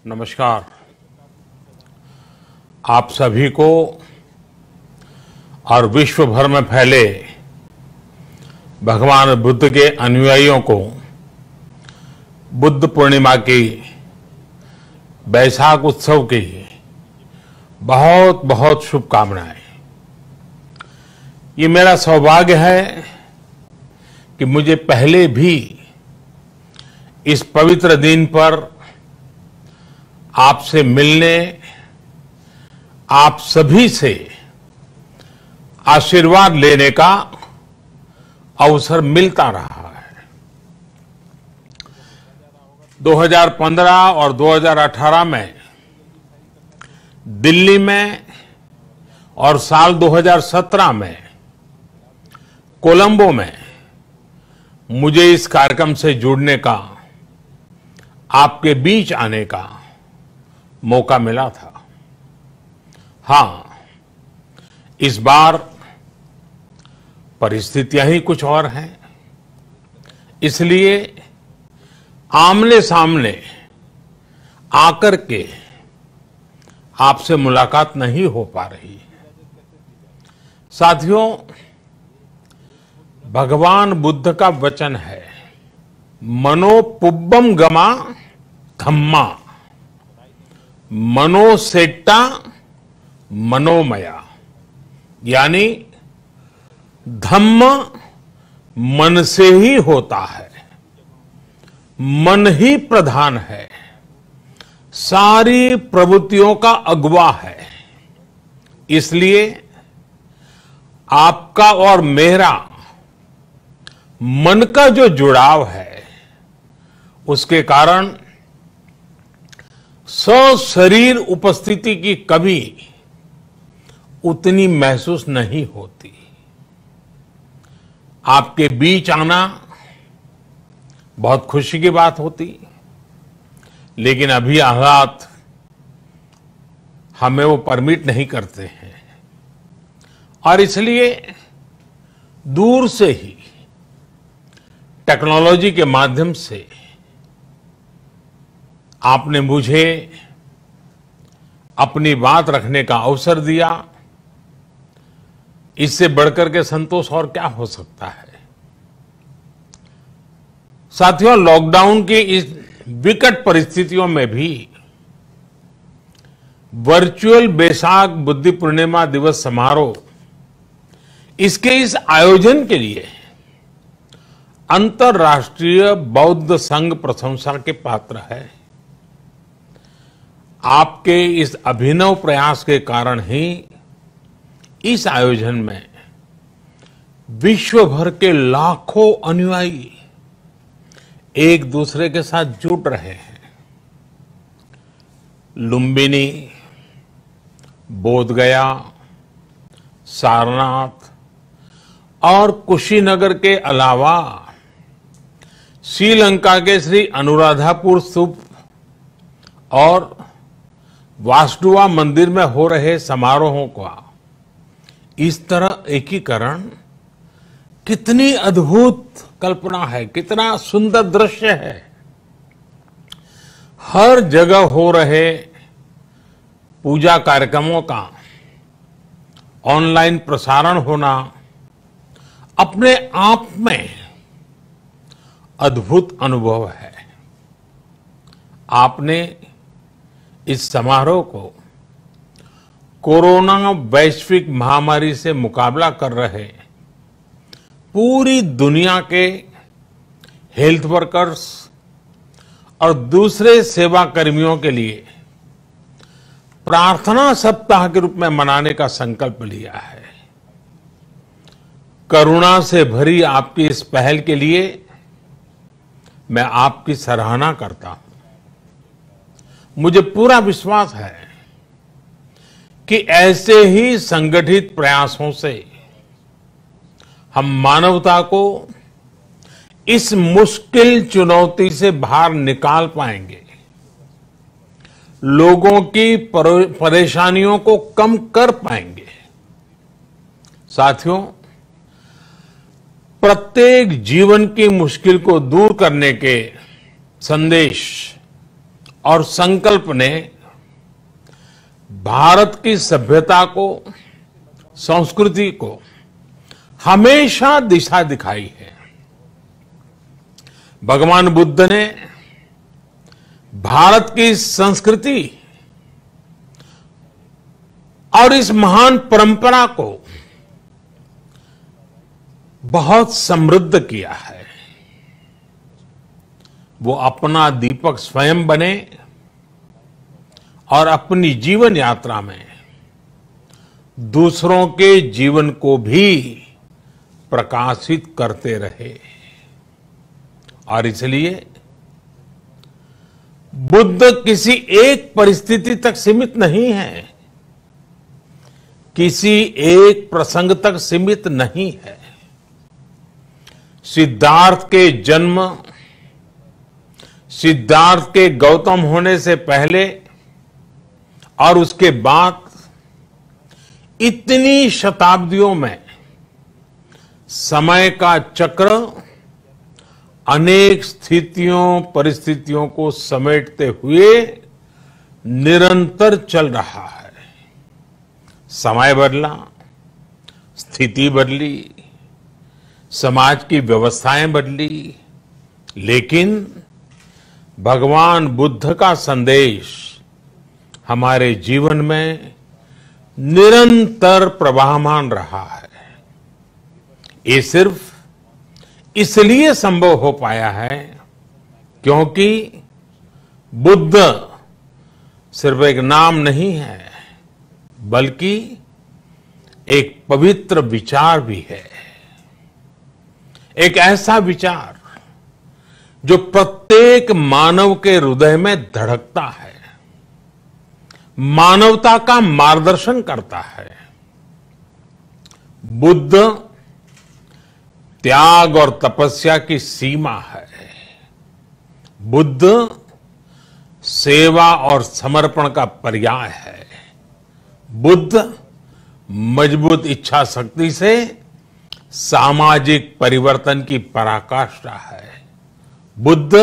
नमस्कार। आप सभी को और विश्व भर में फैले भगवान बुद्ध के अनुयायियों को बुद्ध पूर्णिमा की बैसाख उत्सव की बहुत बहुत शुभकामनाएं। ये मेरा सौभाग्य है कि मुझे पहले भी इस पवित्र दिन पर आपसे मिलने, आप सभी से आशीर्वाद लेने का अवसर मिलता रहा है। 2015 और 2018 में दिल्ली में और साल 2017 में कोलंबो में मुझे इस कार्यक्रम से जुड़ने का, आपके बीच आने का मौका मिला था। हां, इस बार परिस्थितियां ही कुछ और हैं, इसलिए आमने सामने आकर के आपसे मुलाकात नहीं हो पा रही है। साथियों, भगवान बुद्ध का वचन है, मनो पुब्बम गमा धम्मा, मनोसेट्टा मनोमया, यानी धम्म मन से ही होता है, मन ही प्रधान है, सारी प्रवृत्तियों का अगुवा है। इसलिए आपका और मेरा मन का जो जुड़ाव है, उसके कारण सशरीर उपस्थिति की कभी उतनी महसूस नहीं होती। आपके बीच आना बहुत खुशी की बात होती, लेकिन अभी हालात हमें वो परमिट नहीं करते हैं और इसलिए दूर से ही टेक्नोलॉजी के माध्यम से आपने मुझे अपनी बात रखने का अवसर दिया। इससे बढ़कर के संतोष और क्या हो सकता है। साथियों, लॉकडाउन की इस विकट परिस्थितियों में भी वर्चुअल बैसाख बुद्ध पूर्णिमा दिवस समारोह, इसके इस आयोजन के लिए अंतर्राष्ट्रीय बौद्ध संघ प्रशंसा के पात्र है। आपके इस अभिनव प्रयास के कारण ही इस आयोजन में विश्व भर के लाखों अनुयायी एक दूसरे के साथ जुड़ रहे हैं। लुम्बिनी, बोधगया, सारनाथ और कुशीनगर के अलावा श्रीलंका के श्री अनुराधापुर स्तूप और वासुदेवा मंदिर में हो रहे समारोहों का इस तरह एकीकरण कितनी अद्भुत कल्पना है, कितना सुंदर दृश्य है। हर जगह हो रहे पूजा कार्यक्रमों का ऑनलाइन प्रसारण होना अपने आप में अद्भुत अनुभव है। आपने इस समारोह को कोरोना वैश्विक महामारी से मुकाबला कर रहे पूरी दुनिया के हेल्थ वर्कर्स और दूसरे सेवा कर्मियों के लिए प्रार्थना सप्ताह के रूप में मनाने का संकल्प लिया है। करुणा से भरी आपकी इस पहल के लिए मैं आपकी सराहना करता हूं। मुझे पूरा विश्वास है कि ऐसे ही संगठित प्रयासों से हम मानवता को इस मुश्किल चुनौती से बाहर निकाल पाएंगे, लोगों की परेशानियों को कम कर पाएंगे। साथियों, प्रत्येक जीवन की मुश्किल को दूर करने के संदेश और संकल्प ने भारत की सभ्यता को, संस्कृति को हमेशा दिशा दिखाई है। भगवान बुद्ध ने भारत की संस्कृति और इस महान परंपरा को बहुत समृद्ध किया है। वो अपना दीपक स्वयं बने और अपनी जीवन यात्रा में दूसरों के जीवन को भी प्रकाशित करते रहे। और इसलिए बुद्ध किसी एक परिस्थिति तक सीमित नहीं है, किसी एक प्रसंग तक सीमित नहीं है। सिद्धार्थ के जन्म, सिद्धार्थ के गौतम होने से पहले और उसके बाद इतनी शताब्दियों में समय का चक्र अनेक स्थितियों, परिस्थितियों को समेटते हुए निरंतर चल रहा है। समय बदला, स्थिति बदली, समाज की व्यवस्थाएं बदली, लेकिन भगवान बुद्ध का संदेश हमारे जीवन में निरंतर प्रवाहमान रहा है। ये सिर्फ इसलिए संभव हो पाया है क्योंकि बुद्ध सिर्फ एक नाम नहीं है, बल्कि एक पवित्र विचार भी है। एक ऐसा विचार जो प्रत्येक मानव के हृदय में धड़कता है, मानवता का मार्गदर्शन करता है। बुद्ध त्याग और तपस्या की सीमा है। बुद्ध सेवा और समर्पण का पर्याय है। बुद्ध मजबूत इच्छा शक्ति से सामाजिक परिवर्तन की पराकाष्ठा है। बुद्ध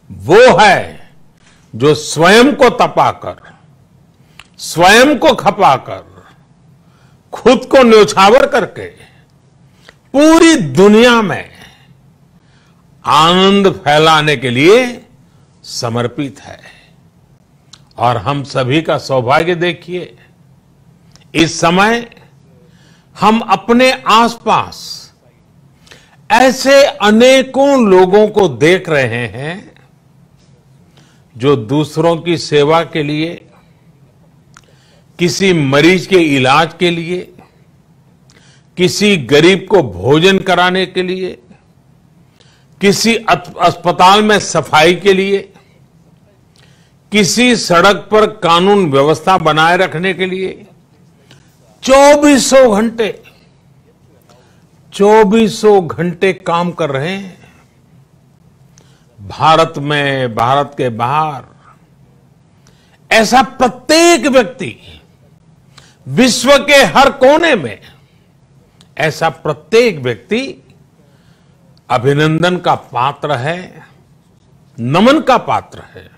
वो है जो स्वयं को तपाकर, स्वयं को खपाकर, खुद को न्योछावर करके पूरी दुनिया में आनंद फैलाने के लिए समर्पित है। और हम सभी का सौभाग्य देखिए, इस समय हम अपने आसपास ऐसे अनेकों लोगों को देख रहे हैं जो दूसरों की सेवा के लिए, किसी मरीज के इलाज के लिए, किसी गरीब को भोजन कराने के लिए, किसी अस्पताल में सफाई के लिए, किसी सड़क पर कानून व्यवस्था बनाए रखने के लिए चौबीसों घंटे काम कर रहे हैं। भारत में, भारत के बाहर ऐसा प्रत्येक व्यक्ति, विश्व के हर कोने में ऐसा प्रत्येक व्यक्ति अभिनंदन का पात्र है, नमन का पात्र है।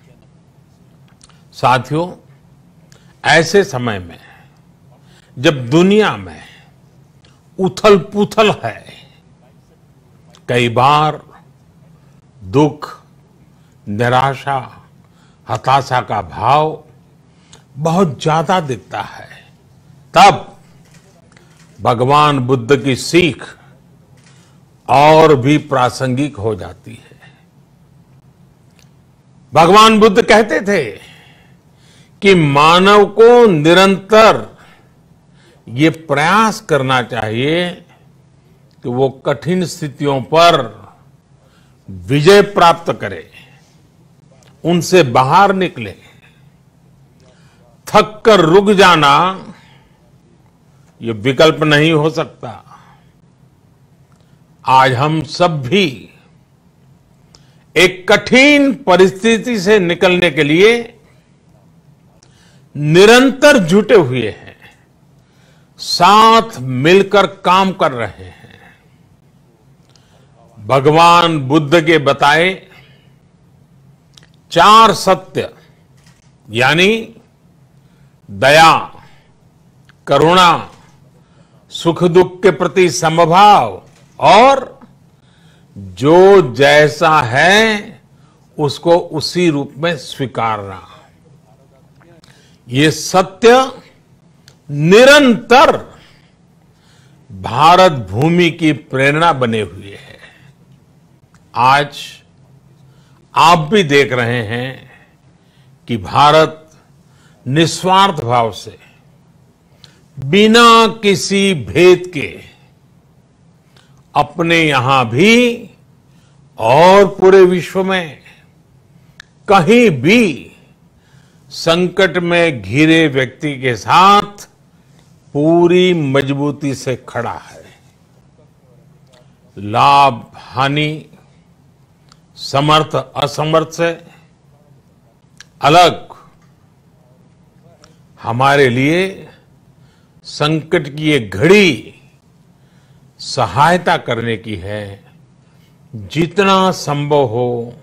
साथियों, ऐसे समय में जब दुनिया में उथल पुथल है, कई बार दुख, निराशा, हताशा का भाव बहुत ज्यादा दिखता है, तब भगवान बुद्ध की सीख और भी प्रासंगिक हो जाती है। भगवान बुद्ध कहते थे कि मानव को निरंतर ये प्रयास करना चाहिए कि वो कठिन स्थितियों पर विजय प्राप्त करे, उनसे बाहर निकले। थक कर रुक जाना ये विकल्प नहीं हो सकता। आज हम सब भी एक कठिन परिस्थिति से निकलने के लिए निरंतर जुटे हुए हैं, साथ मिलकर काम कर रहे हैं। भगवान बुद्ध के बताए 4 सत्य यानी दया, करुणा, सुख दुख के प्रति समभाव और जो जैसा है उसको उसी रूप में स्वीकारना। ये सत्य निरंतर भारत भूमि की प्रेरणा बने हुए है। आज आप भी देख रहे हैं कि भारत निस्वार्थ भाव से बिना किसी भेद के अपने यहां भी और पूरे विश्व में कहीं भी संकट में घिरे व्यक्ति के साथ पूरी मजबूती से खड़ा है। लाभ हानि, समर्थ असमर्थ से अलग हमारे लिए संकट की ये घड़ी सहायता करने की है। जितना संभव हो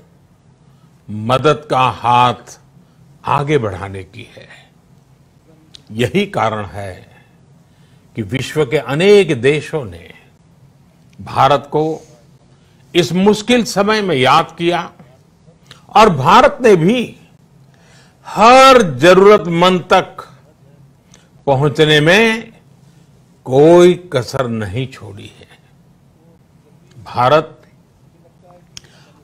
मदद का हाथ आगे बढ़ाने की है। यही कारण है कि विश्व के अनेक देशों ने भारत को इस मुश्किल समय में याद किया और भारत ने भी हर जरूरतमंद तक पहुंचने में कोई कसर नहीं छोड़ी है। भारत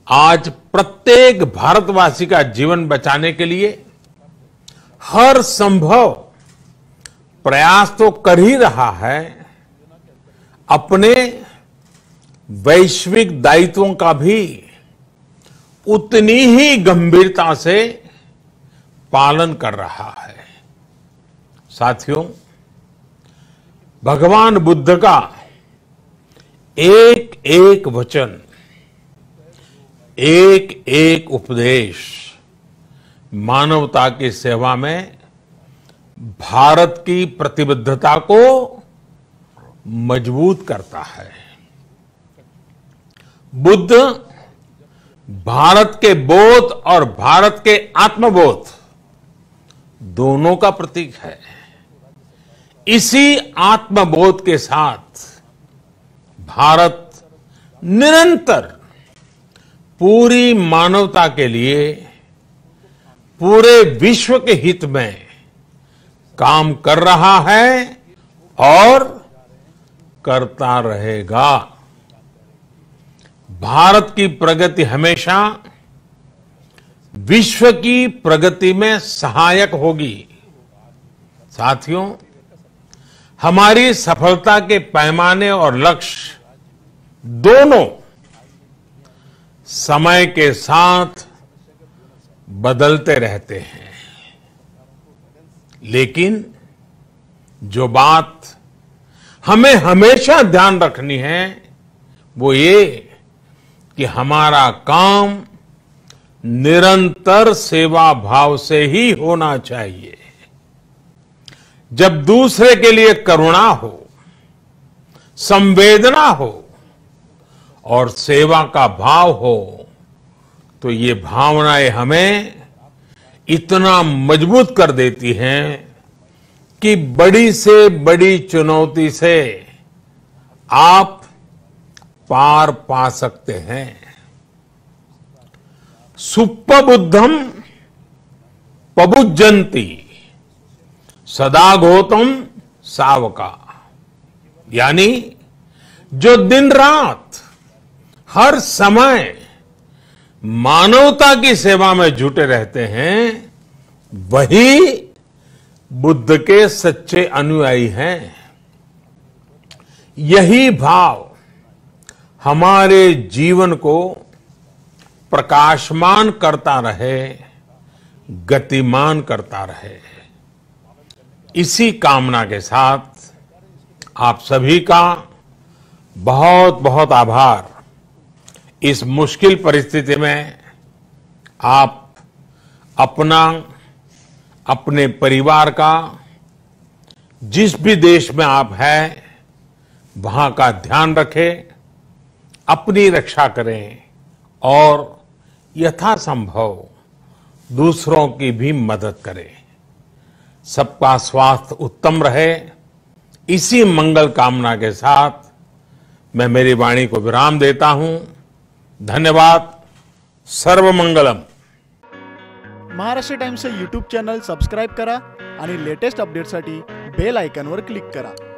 आज प्रत्येक भारतवासी का जीवन बचाने के लिए हर संभव प्रयास तो कर ही रहा है, अपने वैश्विक दायित्वों का भी उतनी ही गंभीरता से पालन कर रहा है। साथियों, भगवान बुद्ध का एक एक वचन, एक एक उपदेश मानवता की सेवा में भारत की प्रतिबद्धता को मजबूत करता है। बुद्ध भारत के बोध और भारत के आत्मबोध दोनों का प्रतीक है। इसी आत्मबोध के साथ भारत निरंतर पूरी मानवता के लिए, पूरे विश्व के हित में काम कर रहा है और करता रहेगा। भारत की प्रगति हमेशा विश्व की प्रगति में सहायक होगी। साथियों, हमारी सफलता के पैमाने और लक्ष्य दोनों समय के साथ बदलते रहते हैं, लेकिन जो बात हमें हमेशा ध्यान रखनी है वो ये कि हमारा काम निरंतर सेवा भाव से ही होना चाहिए। जब दूसरे के लिए करुणा हो, संवेदना हो और सेवा का भाव हो तो ये भावनाएं हमें इतना मजबूत कर देती हैं कि बड़ी से बड़ी चुनौती से आप पार पा सकते हैं। सुप्पबुद्धम पबुज्जन्ति सदा घोतम सावका, यानी जो दिन रात हर समय मानवता की सेवा में जुटे रहते हैं वही बुद्ध के सच्चे अनुयायी हैं। यही भाव हमारे जीवन को प्रकाशमान करता रहे, गतिमान करता रहे। इसी कामना के साथ आप सभी का बहुत बहुत आभार। इस मुश्किल परिस्थिति में आप अपना, अपने परिवार का, जिस भी देश में आप हैं वहां का ध्यान रखें, अपनी रक्षा करें और यथासंभव दूसरों की भी मदद करें। सबका स्वास्थ्य उत्तम रहे, इसी मंगल कामना के साथ मैं मेरी वाणी को विराम देता हूं। धन्यवाद। सर्वमंगलम। महाराष्ट्र टाइम्सचे यूट्यूब चॅनल सबस्क्राईब करा आणि लेटेस्ट अपडेटसाठी बेल आयकॉनवर क्लिक करा।